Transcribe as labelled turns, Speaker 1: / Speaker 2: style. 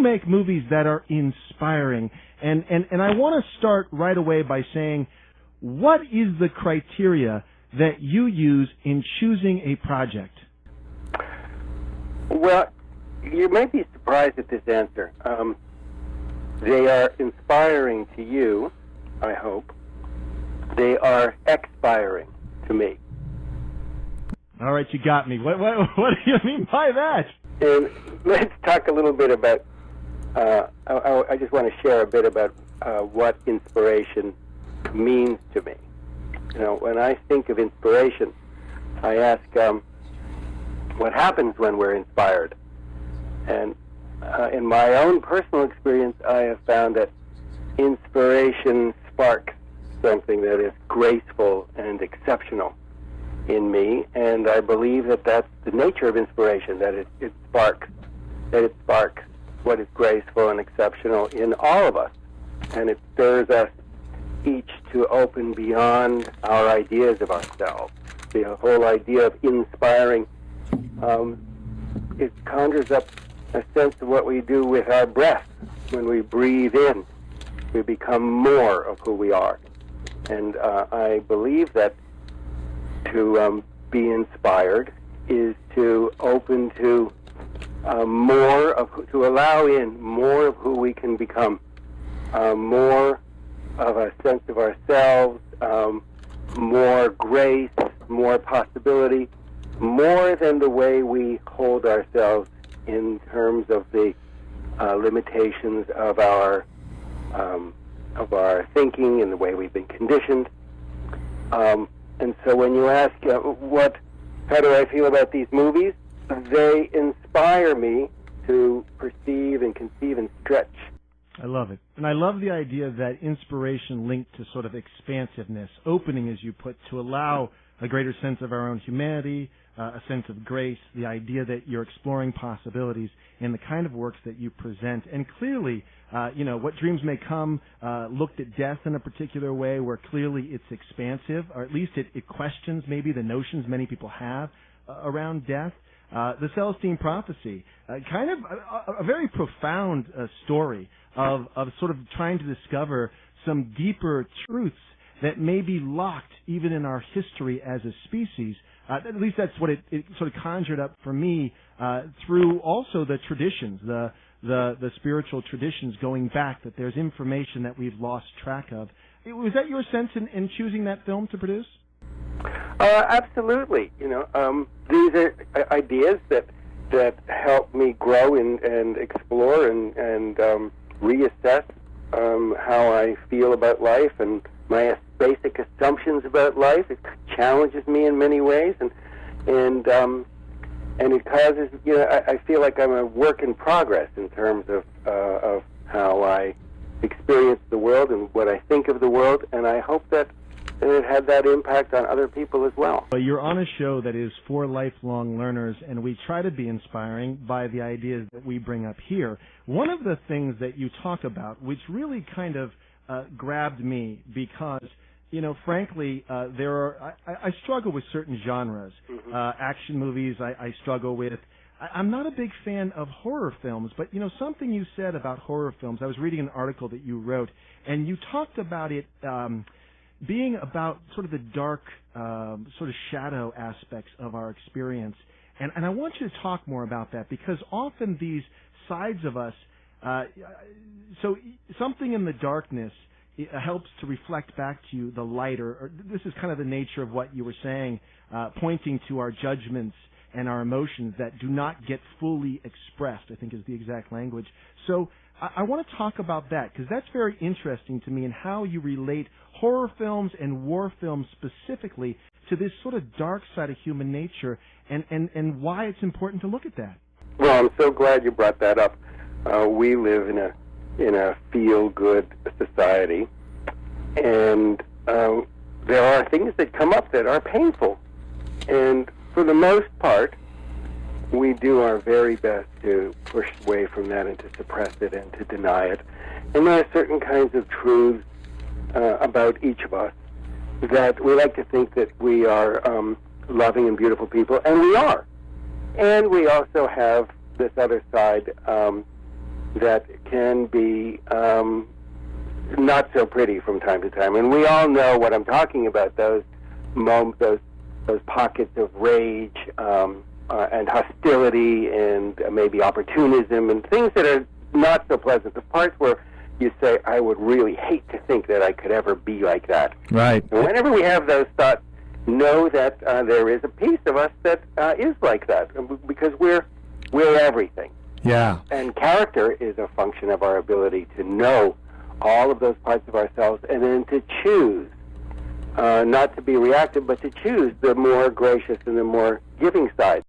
Speaker 1: make movies that are inspiring. And I want to start right away by saying, what is the criteria that you use in choosing a project?
Speaker 2: Well, you may be surprised at this answer. They are inspiring to you, I hope. They are expiring to me.
Speaker 1: All right, you got me. What do you mean by that?
Speaker 2: And let's talk a little bit about, I just want to share a bit about what inspiration means to me. You know, when I think of inspiration, I ask, what happens when we're inspired? And in my own personal experience, I have found that inspiration sparks something that is graceful and exceptional in me, and I believe that that's the nature of inspiration, that it sparks what is graceful and exceptional in all of us, and it stirs us each to open beyond our ideas of ourselves. The whole idea of inspiring, it conjures up a sense of what we do with our breath. When we breathe in, we become more of who we are. And I believe that to be inspired is to open to to allow in more of who we can become, more of a sense of ourselves, more grace, more possibility, more than the way we hold ourselves in terms of the limitations of our thinking and the way we've been conditioned. And so when you ask, how do I feel about these movies? They inspire me to perceive and conceive and stretch.
Speaker 1: I love it. And I love the idea that inspiration linked to sort of expansiveness, opening, as you put, to allow a greater sense of our own humanity, a sense of grace, the idea that you're exploring possibilities in the kind of works that you present. And clearly, What Dreams May Come looked at death in a particular way where clearly it's expansive, or at least it questions maybe the notions many people have around death. The Celestine Prophecy, kind of a very profound story of sort of trying to discover some deeper truths that may be locked even in our history as a species. At least that's what it sort of conjured up for me through also the traditions, the spiritual traditions going back, that there's information that we've lost track of. Was that your sense in choosing that film to produce?
Speaker 2: Absolutely. These are ideas that help me grow and explore and reassess how I feel about life and my basic assumptions about life. It challenges me in many ways, and it causes, I feel like I'm a work in progress in terms of how I experience the world and what I think of the world, and I hope that it had that impact on other people as well.
Speaker 1: But you're on a show that is for lifelong learners, and we try to be inspiring by the ideas that we bring up here. One of the things that you talk about, which really kind of grabbed me, because, frankly, I struggle with certain genres.
Speaker 2: Mm-hmm.
Speaker 1: Action movies I struggle with. I'm not a big fan of horror films, but, something you said about horror films, I was reading an article that you wrote, and you talked about it being about sort of the dark, sort of shadow aspects of our experience. And I want you to talk more about that, because often these sides of us, so something in the darkness helps to reflect back to you the light, or this is kind of the nature of what you were saying, pointing to our judgments and our emotions that do not get fully expressed, I think is the exact language. So I want to talk about that, because that's very interesting to me, and how you relate horror films and war films specifically to this sort of dark side of human nature, and why it's important to look at that.
Speaker 2: Well, I'm so glad you brought that up. We live in a feel-good society, and there are things that come up that are painful, and for the most part, we do our very best to push away from that and to suppress it and to deny it. And there are certain kinds of truths about each of us that we like to think that we are loving and beautiful people, and we are. And we also have this other side that can be not so pretty from time to time. And we all know what I'm talking about, those moments, those pockets of rage and hostility and maybe opportunism and things that are not so pleasant. The parts where you say, I would really hate to think that I could ever be like that.
Speaker 3: Right.
Speaker 2: And whenever we have those thoughts, know that there is a piece of us that is like that, because we're everything.
Speaker 3: Yeah.
Speaker 2: And character is a function of our ability to know all of those parts of ourselves and then to choose, not to be reactive, but to choose the more gracious and the more giving side.